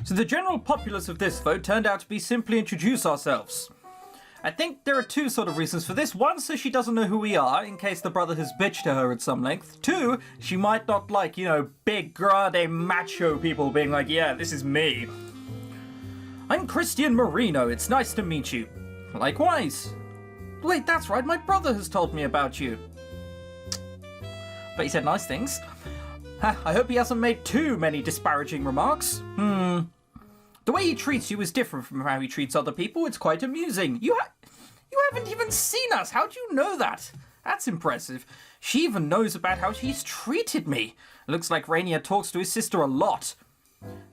So the general populace of this vote turned out to be simply introduce ourselves. I think there are two sort of reasons for this. One, so she doesn't know who we are, in case the brother has bitched to her at some length. Two, she might not like, you know, big, grande, macho people being like, yeah, this is me. I'm Christian Marino, it's nice to meet you. Likewise. Wait, that's right, my brother has told me about you. But he said nice things. I hope he hasn't made too many disparaging remarks. The way he treats you is different from how he treats other people. It's quite amusing. You haven't even seen us. How do you know that? That's impressive. She even knows about how he's treated me. Looks like Rainier talks to his sister a lot.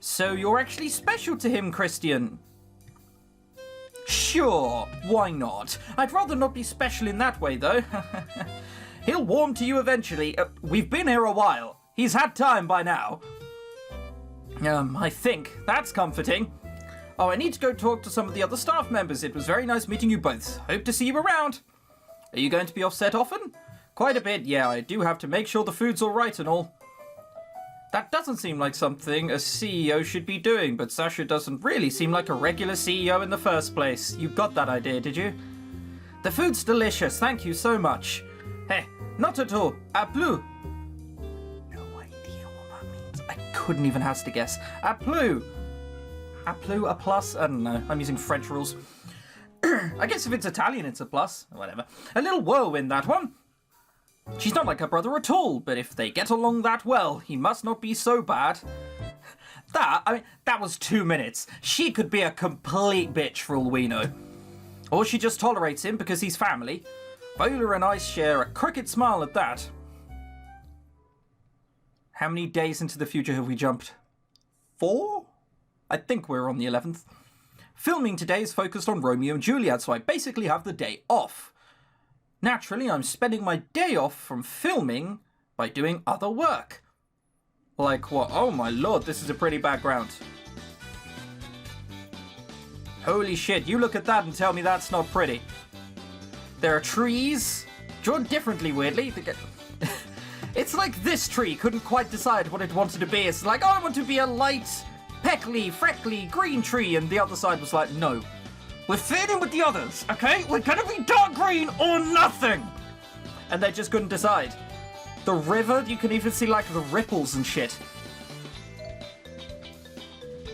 So you're actually special to him, Christian? Sure, why not? I'd rather not be special in that way, though. He'll warm to you eventually. We've been here a while. He's had time by now. I think. That's comforting. Oh, I need to go talk to some of the other staff members. It was very nice meeting you both. Hope to see you around. Are you going to be offset often? Quite a bit, yeah. I do have to make sure the food's all right and all. That doesn't seem like something a CEO should be doing, but Sasha doesn't really seem like a regular CEO in the first place. You got that idea, did you? The food's delicious. Thank you so much. Hey, not at all. A plus. Couldn't even have to guess. A plus. A plus, a plus? I don't know. I'm using French rules. I guess if it's Italian, it's a plus. Whatever. A little whirlwind, that one. She's not like her brother at all, but if they get along that well, he must not be so bad. That was 2 minutes. She could be a complete bitch for all we know. Or she just tolerates him because he's family. Viola and I share a crooked smile at that. How many days into the future have we jumped? 4? I think we're on the 11th. Filming today is focused on Romeo and Juliet, so I basically have the day off. Naturally, I'm spending my day off from filming by doing other work. Like what? Oh my lord, this is a pretty background. Holy shit, you look at that and tell me that's not pretty. There are trees, drawn differently weirdly. It's like this tree couldn't quite decide what it wanted to be. It's like, oh, I want to be a light, peckly, freckly, green tree. And the other side was like, no. We're fitting with the others, okay? We're gonna be dark green or nothing. And they just couldn't decide. The river, you can even see like the ripples and shit.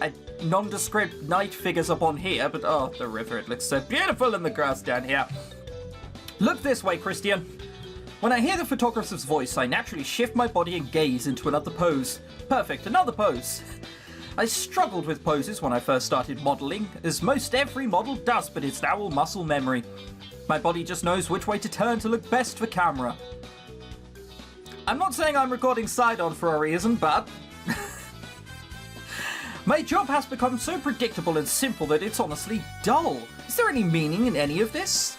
A nondescript night figures up on here, but oh, the river, it looks so beautiful in the grass down here. Look this way, Christian. When I hear the photographer's voice, I naturally shift my body and gaze into another pose. Perfect, another pose. I struggled with poses when I first started modeling, as most every model does, but it's now all muscle memory. My body just knows which way to turn to look best for camera. I'm not saying I'm recording side-on for a reason, but... My job has become so predictable and simple that it's honestly dull. Is there any meaning in any of this?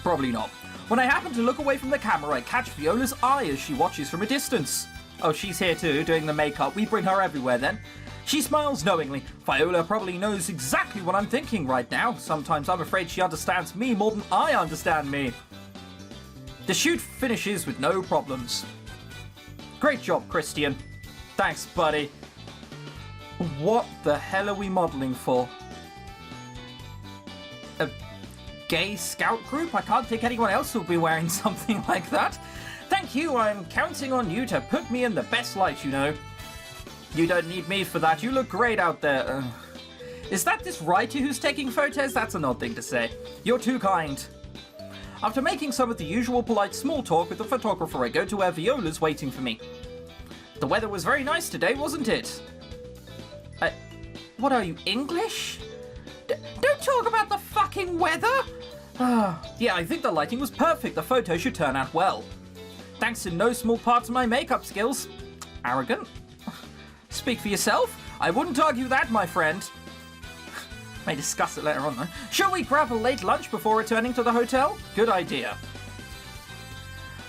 Probably not. When I happen to look away from the camera, I catch Viola's eye as she watches from a distance. Oh, she's here too, doing the makeup. We bring her everywhere then. She smiles knowingly. Viola probably knows exactly what I'm thinking right now. Sometimes I'm afraid she understands me more than I understand me. The shoot finishes with no problems. Great job, Christian. Thanks, buddy. What the hell are we modeling for? A gay scout group? I can't think anyone else will be wearing something like that. Thank you, I'm counting on you to put me in the best light, you know. You don't need me for that, you look great out there. Is that this writer who's taking photos? That's an odd thing to say. You're too kind. After making some of the usual polite small talk with the photographer, I go to where Viola's waiting for me. The weather was very nice today, wasn't it? What are you, English? Don't talk about the fucking weather! Yeah, I think the lighting was perfect. The photo should turn out well. Thanks in no small part to my makeup skills. Arrogant. Speak for yourself. I wouldn't argue that, my friend. May discuss it later on, though. Shall we grab a late lunch before returning to the hotel? Good idea.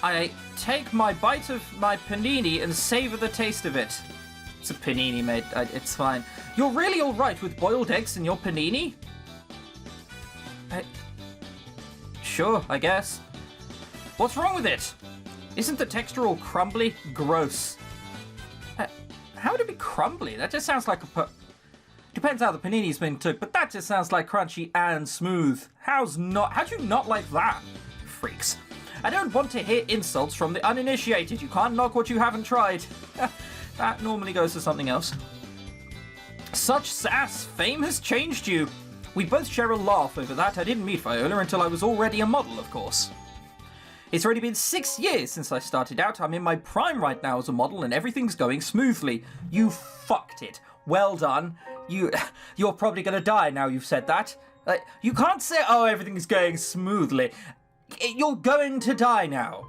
I take my bite of my panini and savor the taste of it. It's a panini, mate. It's fine. You're really all right with boiled eggs in your panini? Sure, I guess. What's wrong with it? Isn't the texture all crumbly? Gross. How would it be crumbly? That just sounds like a Depends how the panini's been cooked, but that just sounds like crunchy and smooth. How'd you not like that? Freaks. I don't want to hear insults from the uninitiated. You can't knock what you haven't tried. That normally goes to something else. Such sass. Fame has changed you. We both share a laugh over that. I didn't meet Viola until I was already a model, of course. It's already been 6 years since I started out. I'm in my prime right now as a model and everything's going smoothly. You fucked it. Well done. You're probably going to die now you've said that. You can't say, oh, everything's going smoothly. You're going to die now.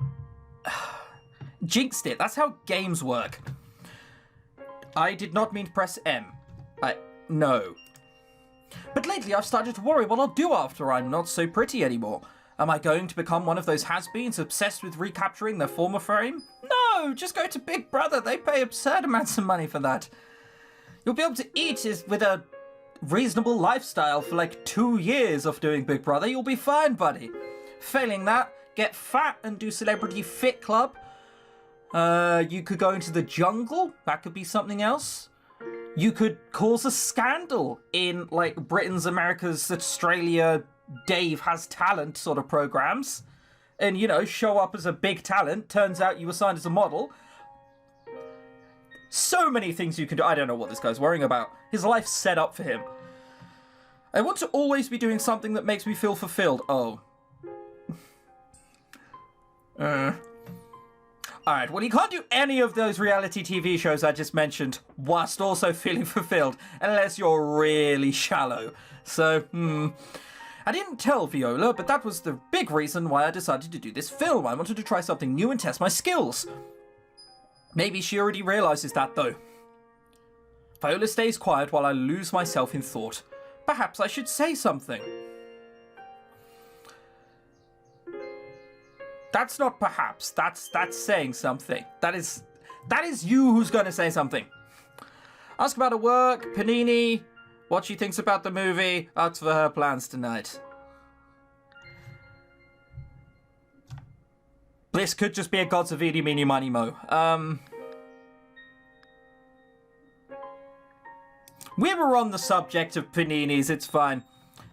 Jinxed it. That's how games work. I did not mean to press M. No. But lately I've started to worry what I'll do after I'm not so pretty anymore. Am I going to become one of those has-beens obsessed with recapturing their former fame? No, just go to Big Brother. They pay absurd amounts of money for that. You'll be able to eat with a reasonable lifestyle for like 2 years of doing Big Brother. You'll be fine, buddy. Failing that, get fat and do Celebrity Fit Club. You could go into the jungle. That could be something else. You could cause a scandal in like Britain's, America's, Australia, Dave Has Talent sort of programs. And, you know, show up as a big talent. Turns out you were signed as a model. So many things you can do. I don't know what this guy's worrying about. His life's set up for him. I want to always be doing something that makes me feel fulfilled. Oh. Alright, well, you can't do any of those reality TV shows I just mentioned whilst also feeling fulfilled, unless you're really shallow. So, I didn't tell Viola, but that was the big reason why I decided to do this film. I wanted to try something new and test my skills. Maybe she already realises that, though. Viola stays quiet while I lose myself in thought. Perhaps I should say something. That's not perhaps. That's saying something. That is you who's going to say something. Ask about her work, Panini, what she thinks about the movie, ask for her plans tonight. This could just be a Gods of Eeny, Meeny, Miny, Mo. We were on the subject of paninis, it's fine.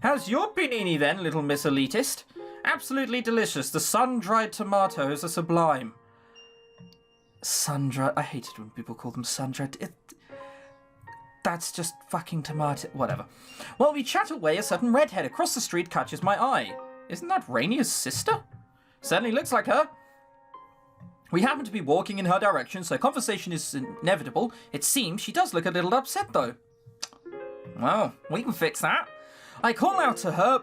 How's your panini then, little Miss Elitist? Absolutely delicious. The sun-dried tomatoes are sublime. Sun-dried... I hate it when people call them sun-dried. That's just fucking tomato... Whatever. While we chat away, a certain redhead across the street catches my eye. Isn't that Rainia's sister? Certainly looks like her. We happen to be walking in her direction, so conversation is inevitable. It seems she does look a little upset, though. Well, we can fix that. I call out to her...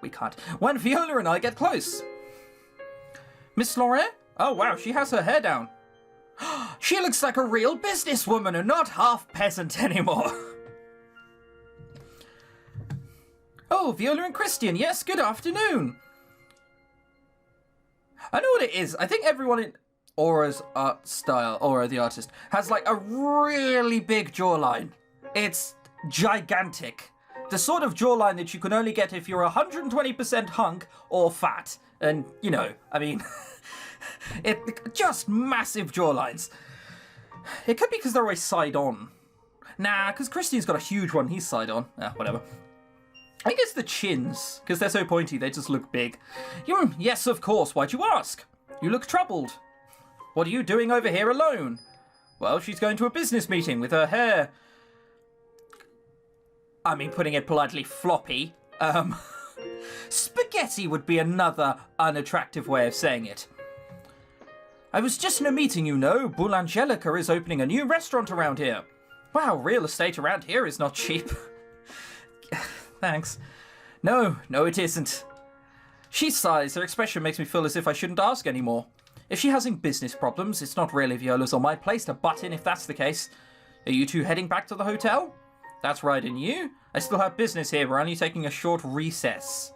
We can't. When Viola and I get close. Miss Laurent? Oh, wow, she has her hair down. She looks like a real businesswoman and not half peasant anymore. Oh, Viola and Christian, yes, good afternoon. I know what it is. I think everyone in Aura's art style, Aura the artist, has like a really big jawline. It's gigantic. The sort of jawline that you can only get if you're 120% hunk or fat. And, you know, I mean, just massive jawlines. It could be because they're always side on. Nah, because Christian's got a huge one, he's side on. Whatever. I guess the chins, because they're so pointy, they just look big. Yes, of course, why'd you ask? You look troubled. What are you doing over here alone? Well, she's going to a business meeting with her hair... I mean, putting it politely, floppy. Spaghetti would be another unattractive way of saying it. I was just in a meeting, you know. Boulangelica is opening a new restaurant around here. Wow, real estate around here is not cheap. Thanks. No, it isn't. She sighs. Her expression makes me feel as if I shouldn't ask anymore. If she has any business problems, it's not really Viola's or my place to butt in if that's the case. Are you two heading back to the hotel? That's right, and you? I still have business here. We're only taking a short recess.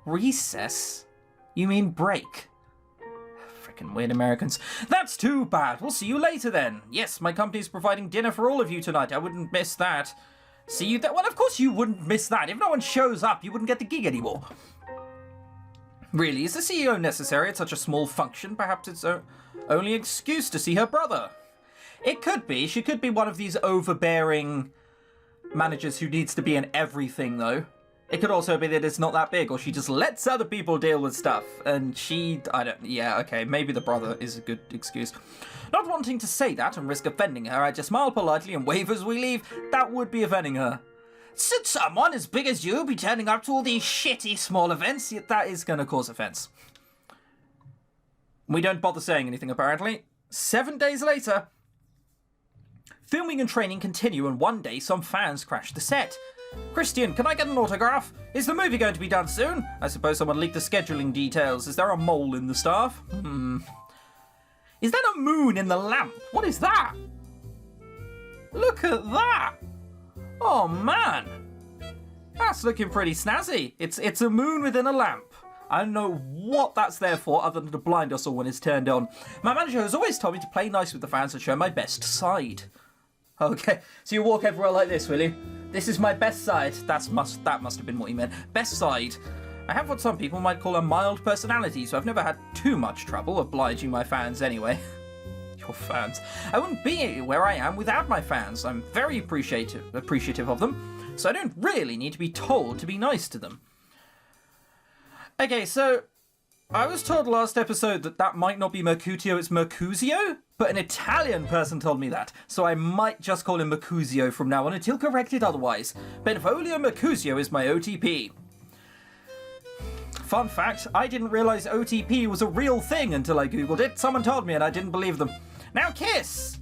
Recess? You mean break? Frickin' weird Americans. That's too bad. We'll see you later then. Yes, my company's providing dinner for all of you tonight. I wouldn't miss that. See you there? Well, of course you wouldn't miss that. If no one shows up, you wouldn't get the gig anymore. Really, is the CEO necessary at such a small function? Perhaps it's only an excuse to see her brother. It could be. She could be one of these overbearing managers who needs to be in everything, though. It could also be that it's not that big, or she just lets other people deal with stuff, and yeah, okay, maybe the brother is a good excuse. Not wanting to say that and risk offending her, I just smile politely and wave as we leave. That would be offending her. Should someone as big as you be turning up to all these shitty small events? That is going to cause offence. We don't bother saying anything, apparently. 7 days later. Filming and training continue, and one day some fans crash the set. Christian, can I get an autograph? Is the movie going to be done soon? I suppose someone leaked the scheduling details. Is there a mole in the staff? Is that a moon in the lamp? What is that? Look at that! Oh man! That's looking pretty snazzy. It's a moon within a lamp. I don't know what that's there for other than to blind us all when it's turned on. My manager has always told me to play nice with the fans and show my best side. Okay, so you walk everywhere like this, will you? This is my best side. That must have been what you meant. Best side. I have what some people might call a mild personality, so I've never had too much trouble obliging my fans anyway. Your fans. I wouldn't be where I am without my fans. I'm very appreciative of them, so I don't really need to be told to be nice to them. Okay, so I was told last episode that might not be Mercutio, it's Mercuzio, but an Italian person told me that, so I might just call him Mercuzio from now on until corrected otherwise. Benvolio Mercuzio is my OTP. Fun fact, I didn't realise OTP was a real thing until I googled it. Someone told me and I didn't believe them. Now kiss!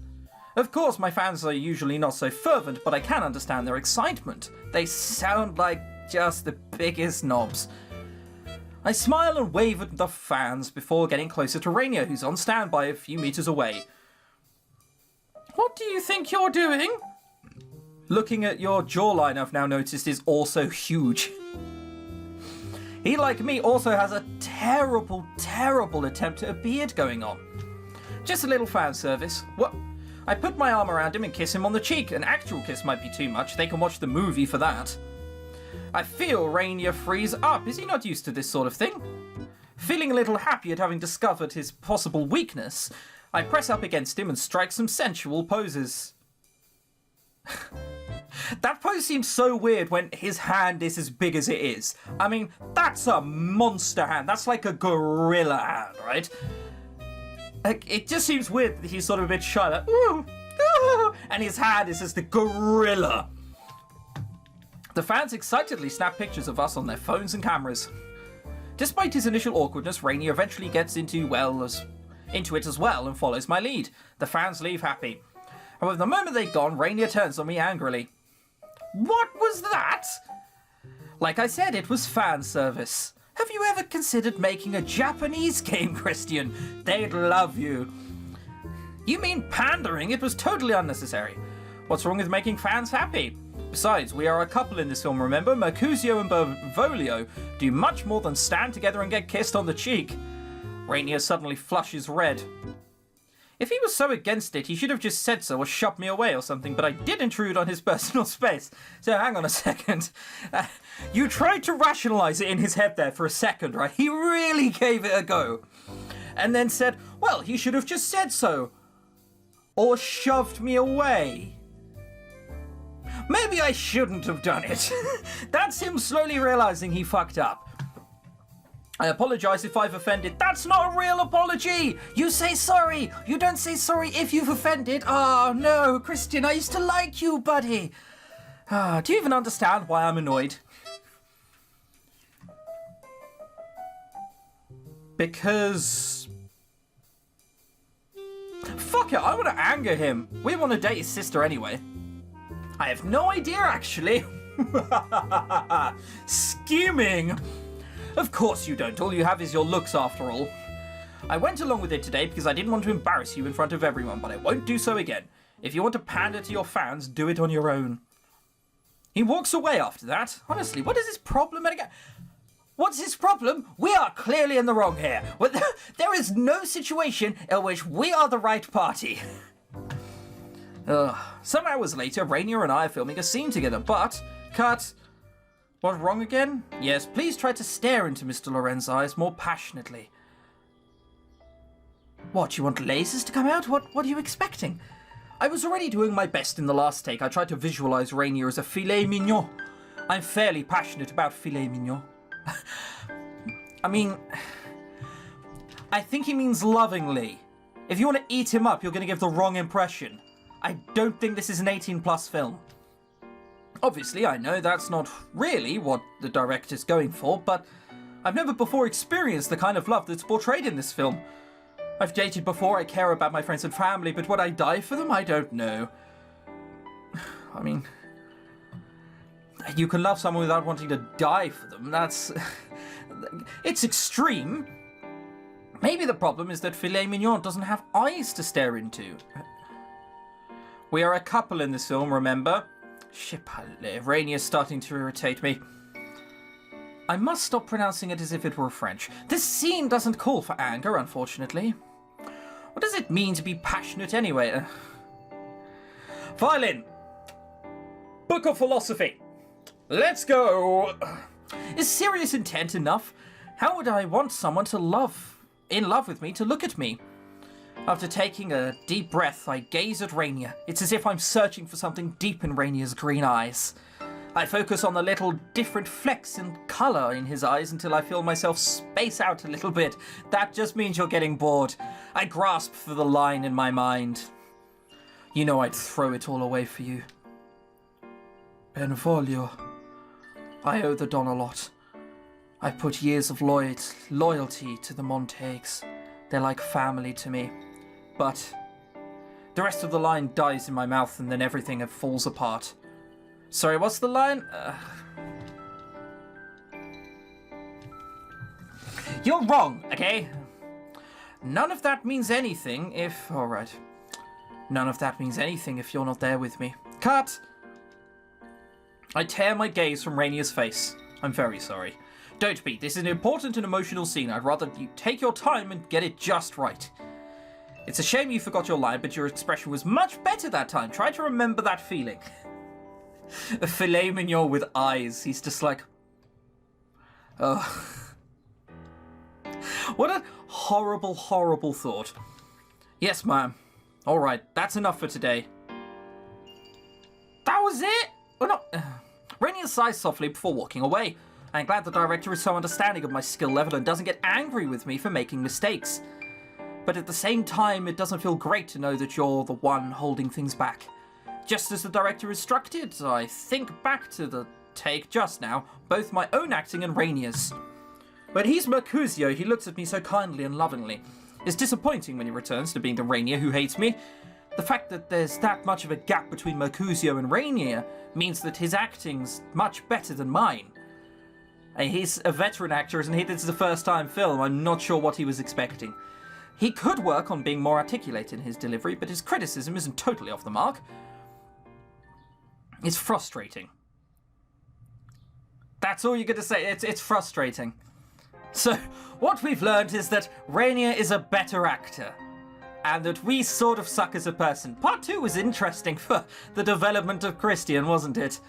Of course, my fans are usually not so fervent, but I can understand their excitement. They sound like just the biggest knobs. I smile and wave at the fans before getting closer to Rainier, who's on standby a few meters away. What do you think you're doing? Looking at your jawline, I've now noticed, is also huge. He, like me, also has a terrible, terrible attempt at a beard going on. Just a little fan service. What? I put my arm around him and kiss him on the cheek. An actual kiss might be too much. They can watch the movie for that. I feel Rainier freeze up. Is he not used to this sort of thing? Feeling a little happy at having discovered his possible weakness, I press up against him and strike some sensual poses. That pose seems so weird when his hand is as big as it is. I mean, that's a monster hand. That's like a gorilla hand, right? Like, it just seems weird that he's sort of a bit shy, like, ooh, ooh, and his hand is just the gorilla. The fans excitedly snap pictures of us on their phones and cameras. Despite his initial awkwardness, Rainier eventually gets into it as well and follows my lead. The fans leave happy. However, the moment they've gone, Rainier turns on me angrily. What was that? Like I said, it was fan service. Have you ever considered making a Japanese game, Christian? They'd love you. You mean pandering? It was totally unnecessary. What's wrong with making fans happy? Besides, we are a couple in this film, remember? Mercuzio and Benvolio do much more than stand together and get kissed on the cheek. Rainier suddenly flushes red. If he was so against it, he should have just said so or shoved me away or something, but I did intrude on his personal space. So hang on a second. You tried to rationalise it in his head there for a second, right? He really gave it a go. And then said, well, he should have just said so. Or shoved me away. Maybe I shouldn't have done it. That's him slowly realising he fucked up. I apologise if I've offended. That's not a real apology! You say sorry! You don't say sorry if you've offended. Oh no, Christian, I used to like you, buddy. Do you even understand why I'm annoyed? Because... fuck it, I want to anger him. We want to date his sister anyway. I have no idea, actually. Scheming. Of course you don't. All you have is your looks, after all. I went along with it today because I didn't want to embarrass you in front of everyone, but I won't do so again. If you want to pander to your fans, do it on your own. He walks away after that. Honestly, what is his problem again? What's his problem? We are clearly in the wrong here. There is no situation in which we are the right party. Some hours later, Rainier and I are filming a scene together, but... cut. What's wrong again? Yes, please try to stare into Mr. Lorenz's eyes more passionately. What, you want lasers to come out? What are you expecting? I was already doing my best in the last take. I tried to visualize Rainier as a filet mignon. I'm fairly passionate about filet mignon. I mean, I think he means lovingly. If you want to eat him up, you're going to give the wrong impression. I don't think this is an 18+ film. Obviously, I know that's not really what the director's going for, but I've never before experienced the kind of love that's portrayed in this film. I've dated before, I care about my friends and family, but would I die for them? I don't know. I mean, you can love someone without wanting to die for them. That's... it's extreme. Maybe the problem is that filet mignon doesn't have eyes to stare into. We are a couple in this film, remember? Rainier's starting to irritate me. I must stop pronouncing it as if it were French. This scene doesn't call for anger, unfortunately. What does it mean to be passionate anyway? Violin! Book of Philosophy! Let's go! Is serious intent enough? How would I want someone in love with me, to look at me? After taking a deep breath, I gaze at Rainier. It's as if I'm searching for something deep in Rainier's green eyes. I focus on the little different flecks and colour in his eyes until I feel myself space out a little bit. That just means you're getting bored. I grasp for the line in my mind. You know I'd throw it all away for you. Benvolio. I owe the Don a lot. I put years of loyalty to the Montagues. They're like family to me. But the rest of the line dies in my mouth and then everything falls apart. Sorry, what's the line? You're wrong, okay? None of that means anything if... Alright. None of that means anything if you're not there with me. Cut! I tear my gaze from Rainier's face. I'm very sorry. Don't be. This is an important and emotional scene. I'd rather you take your time and get it just right. It's a shame you forgot your line, but your expression was much better that time. Try to remember that feeling. A filet mignon with eyes. He's just like... Oh. What a horrible, horrible thought. Yes, ma'am. Alright, that's enough for today. That was it? Well, no. Rainier sighs softly before walking away. I'm glad the director is so understanding of my skill level and doesn't get angry with me for making mistakes. But at the same time, it doesn't feel great to know that you're the one holding things back. Just as the director instructed, I think back to the take just now, both my own acting and Rainier's. When he's Mercutio, he looks at me so kindly and lovingly. It's disappointing when he returns to being the Rainier who hates me. The fact that there's that much of a gap between Mercutio and Rainier means that his acting's much better than mine. And he's a veteran actor, isn't he? This is a first-time film. I'm not sure what he was expecting. He could work on being more articulate in his delivery, but his criticism isn't totally off the mark. It's frustrating. That's all you're going to say. It's frustrating. So, what we've learned is that Rainier is a better actor. And that we sort of suck as a person. Part 2 was interesting for the development of Christian, wasn't it?